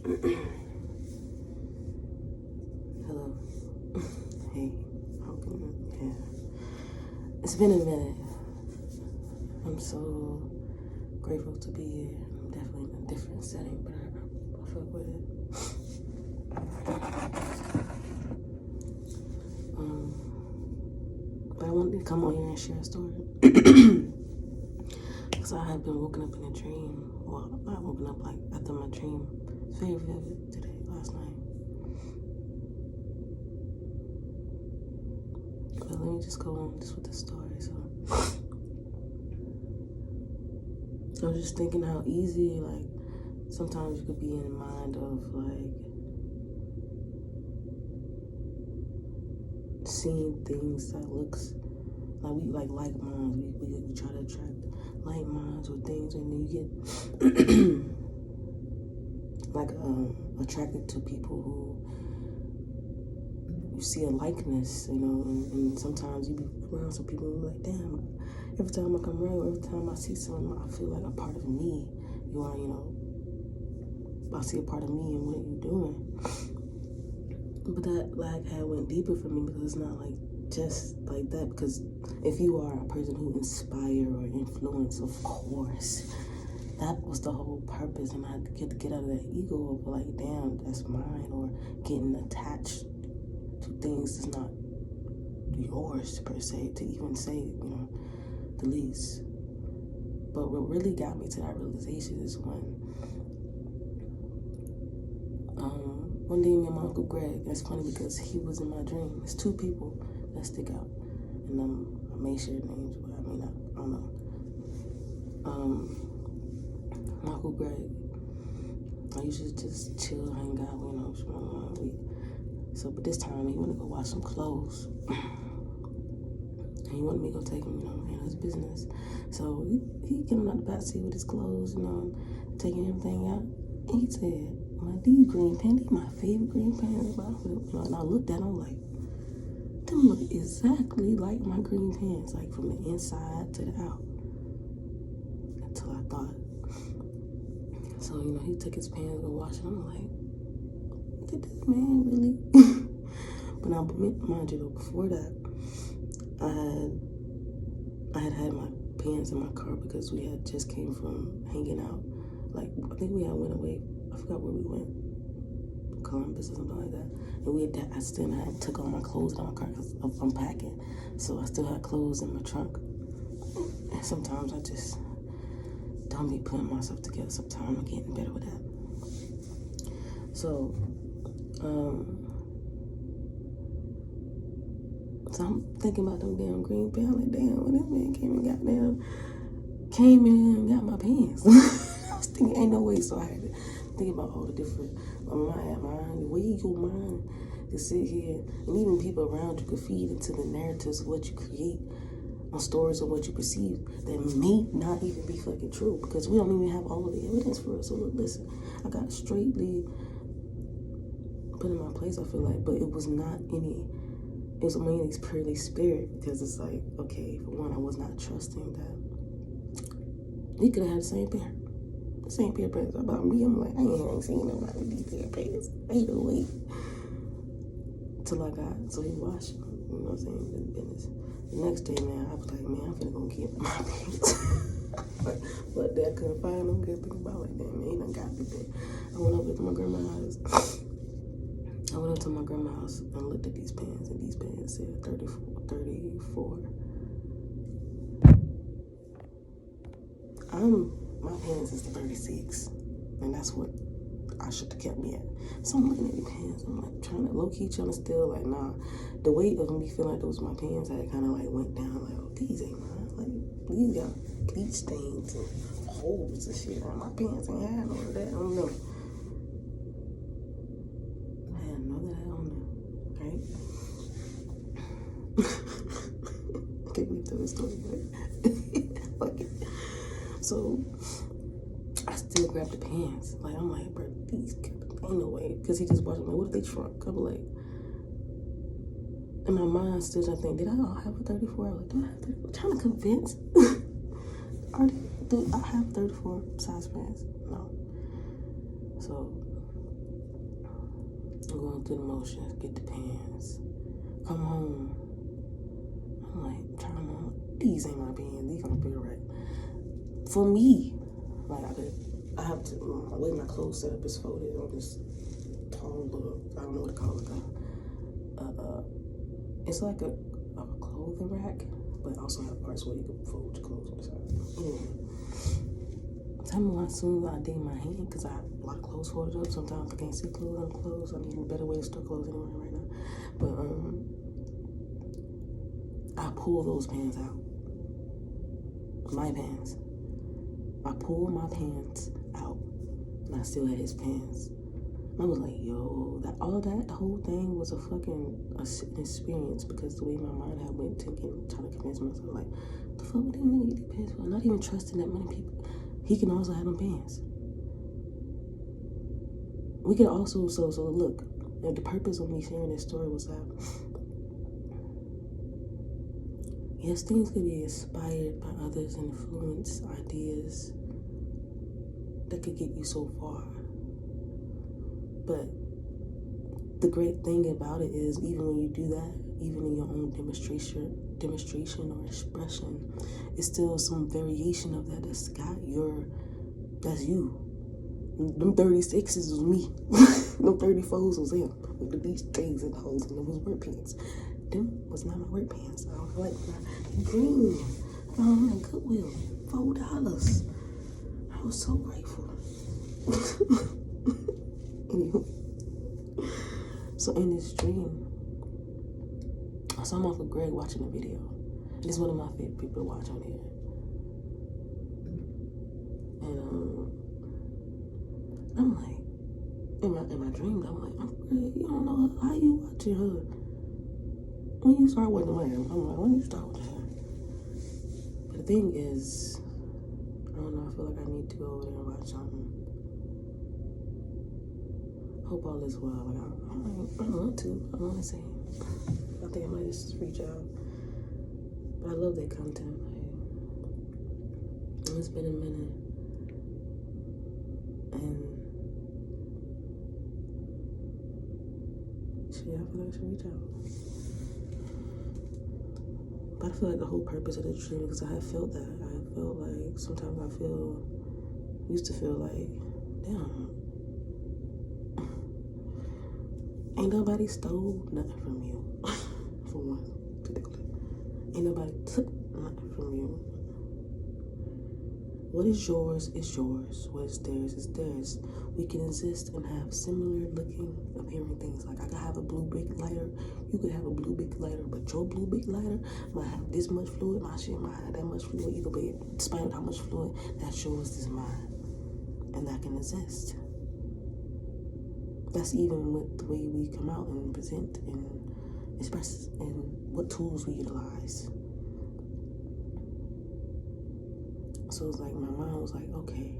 Hello. Hey. Yeah. It's been a minute. I'm so grateful to be here. I'm definitely in a different setting, but I fuck with it. But I wanted to come on here and share a story. Because I had been woken up in a dream. Well, not woken up, like after my dream. It's very vivid today, last night. But let me just go on just with the story. So I was just thinking how easy, like, sometimes you could be in the mind of, like, seeing things that looks like we like minds. We try to attract like minds or things, and then you get like attracted to people who you see a likeness, you know, and sometimes you be around some people and be like, damn, every time I come around, every time I see someone, I feel like a part of me. You are, you know, I see a part of me in what you're doing. But that like had went deeper for me, because it's not like just like that. Because if you are a person who inspire or influence, of course, that was the whole purpose. And I had to get out of that ego of like, damn, that's mine, or getting attached to things that's not yours per se, to even say, you know, the least. But what really got me to that realization is when one day, me and my Uncle Greg, that's funny because he was in my dream. There's two people that stick out. And I may share names, but I mean, I don't know. My Uncle Greg, I usually just chill, hang out, you know, smoke one week. So, but this time, he wanted to go wash some clothes. And he wanted me to go take him, you know, handle his business. So, he came out the backseat with his clothes, you know, taking everything out. And he said, man, these green pants, these my favorite green pants. You know, and I looked at them like, them look exactly like my green pants, like from the inside to the out. Until I thought. So, you know, he took his pants and go wash it. I'm like, did this man really? But now, mind you though, before that, I had my pants in my car because we had just came from hanging out. Like, I think we had went away. I forgot where we went. Columbus or something like that. And I still had took all my clothes out of my car because I'm packing. So I still had clothes in my trunk. And sometimes I just don't be putting myself together. Sometimes I'm getting better with that. So, so I'm thinking about them damn green pants. Like, damn, when this man came in and got my pants. I was thinking, ain't no way. So I had to think about all the different mind, where your mind to sit here, and even people around you could feed into the narratives of what you create on stories of what you perceive that may not even be fucking true, because we don't even have all of the evidence for it. So look, listen, I got straightly put in my place, I feel like, but it was not any. It was mainly purely spirit, because it's like, okay, for one, I was not trusting that he could have had the same pair of pants. About me, I'm like, I ain't seen nobody with these pair of pants. Ain't no way. Till I got, so he washed them, you know what I'm saying, the business. The next day, man, I was like, man, I'm finna go get my pants. But I couldn't find them. Couldn't think about it. Damn, man, he done got me there. I went over to my grandma's house. I went up to my grandma's house and looked at these pants, and these pants said 34. My pants is 36, and that's what I should have kept me at. So I'm looking at these pants, I'm like trying to still, like, nah. The weight of me feeling like those were my pants, I kind of like went down, like, oh, these ain't mine. Like, these got bleach stains and holes and shit. Like, my pants ain't had none of that. I don't know. I had none of that on there, right? I can't believe tell this story, but fuck it. So I still grabbed the pants. Like, I'm like, bro, these ain't no way. Because he just watched me. What if they shrunk? I'm like, in my mind, still trying to think, did I have a 34? I was like, do I have 34? I'm trying to convince. Do I have 34 size pants? No. So I'm going through the motions, get the pants, come home. I'm like, trying them on. These ain't my pants. These don't feel right. For me, like I have to, the way my clothes set up is folded on this tall little, I don't know what to call it though. It's like a clothing rack, but also have parts where you can fold your clothes on the side. Anyway, tell me why soon as I dig my hand, because I have a lot of clothes folded up. Sometimes I can't see clothes on clothes. I need a better way to store clothes anyway right now. But I pull those pants out. My pants. I pulled my pants out, and I still had his pants. I was like, yo, that whole thing was a fucking experience, because the way my mind had went thinking, trying to convince myself, like, the fuck would that nigga get pants for? Not even trusting that many people. He can also have them pants. We could also, so look, the purpose of me sharing this story was that, yes, things could be inspired by others, influence, ideas that could get you so far. But the great thing about it is, even when you do that, even in your own demonstration or expression, it's still some variation of that that's you. Them 36s was me. Them 34s was him. With the beach things and holes and those work pants. Them was not my work pants. I was like my green. Found them in Goodwill. $4. I was so grateful. Anyway. So in this dream, I saw my Uncle Greg watching a video. And it's one of my favorite people to watch on here. And I'm like, in my dreams, I'm like, Uncle Greg, you don't know her. How you watching her? When you start watching her, I'm like, when you start watching her? But the thing is, I don't know, I feel like I need to go over there and watch something. Hope all is well. Like, I want to. I want to say. I think I might just reach out. But I love that content. Like, it's been a minute. And shit, I feel like I should reach out. But I feel like the whole purpose of the dream, because I have felt that. I felt like sometimes used to feel like, damn, ain't nobody stole nothing from you. For one, particularly. Ain't nobody took nothing from you. What is yours is yours. What is theirs is theirs. We can exist and have similar looking, appearing things. Like, I could have a blue big lighter. You could have a blue big lighter, but your blue big lighter might have this much fluid. My shit might have that much fluid. Either way, despite how much fluid, that's yours, this is mine. And that can exist. That's even with the way we come out and present and express and what tools we utilize. So it's like my mind was like, okay,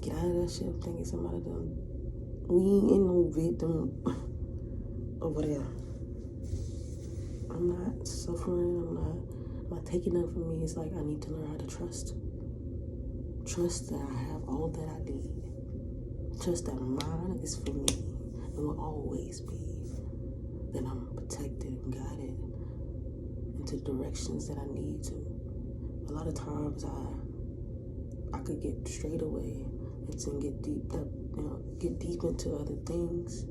get out of that shit. I'm thinking somebody done. We ain't in no victim over there. I'm not suffering. I'm not taking nothing from me. It's like I need to learn how to trust. Trust that I have all that I need. Trust that mine is for me and will always be. That I'm protected and guided into directions that I need to. A lot of times I could get straight away and get deep into other things,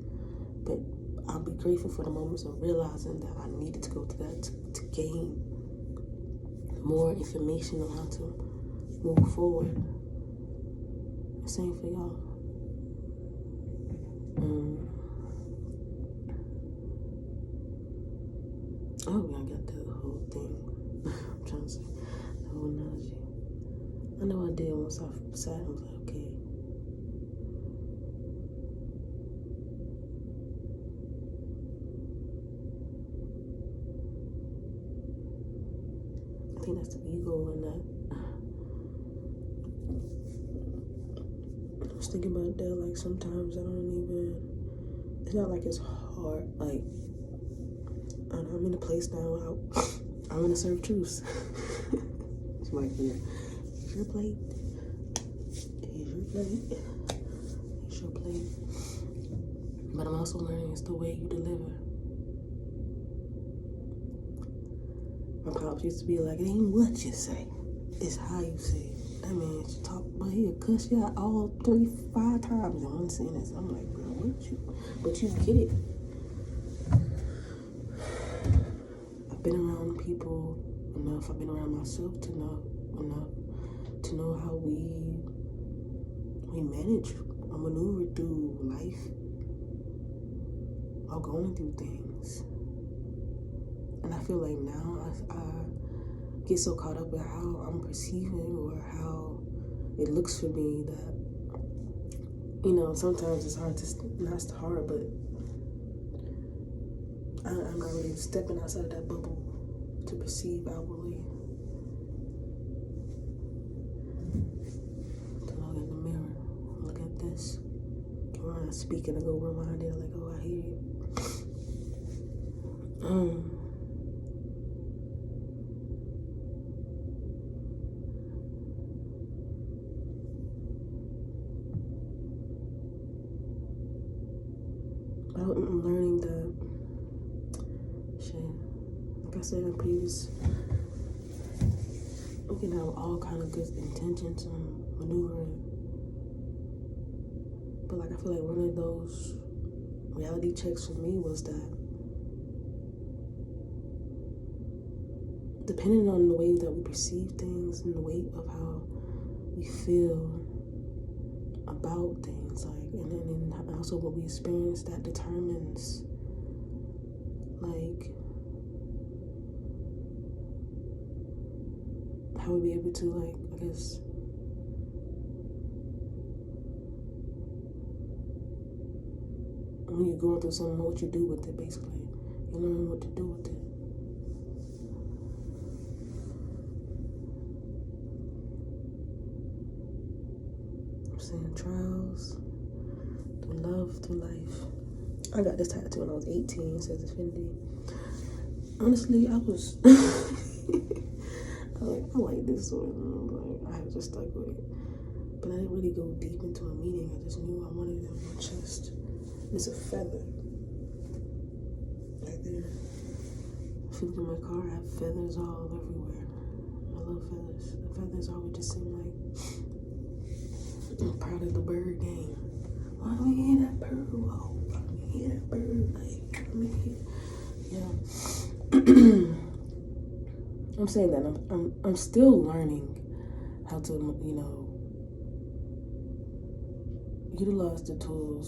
but I'll be grateful for the moments of realizing that I needed to go to that to gain more information on how to move forward. Same for y'all. I hope y'all got the whole thing. I'm trying to say the whole analogy. I know I did once I sat and was like, okay. I think that's the ego in that. I was thinking about that, like sometimes it's not like it's hard, like, I don't know, I'm in a place now where I want to serve truce. It's like, here, here's your plate. Here's your plate. Here's your plate. But I'm also learning it's the way you deliver. My pops used to be like, it ain't what you say, it's how you say it. That man should talk, but he'll cuss you out all 3-5 times in one sentence. I'm like, bro, but you get it. I've been around people enough, I've been around myself to know enough to know how we manage or maneuver through life or going through things. And I feel like now I get so caught up in how I'm perceiving or how it looks for me that, you know, sometimes it's hard to, not hard, but I'm not really stepping outside of that bubble to perceive outwardly. To look in the mirror, look at this. Or I'm speaking and go remind it, like, oh, I hear you. I'm learning that shit. Like I said in previous, we can have all kind of good intentions and maneuvering, but like I feel like one of those reality checks for me was that depending on the way that we perceive things and the weight of how we feel about things, like, and also what we experience, that determines, like, how we be able to, like, I guess, when you're going through something, what you do with it, basically. You learn what to do with it. I'm saying trials, through love, through life. I got this tattoo when I was 18, it says Infinity. Honestly, I was I like this one. Like, I just stuck with it. But I didn't really go deep into a meaning. I just knew I wanted it on my chest. It's a feather. Right there. If you look at my car, I have feathers all everywhere. I love feathers. The feathers always just seem like I'm proud of the bird game. Why do we hear that bird? Whoa, why do we hear that bird? Like, let me hear. Yeah. I'm saying that I'm still learning how to, you know, utilize the tools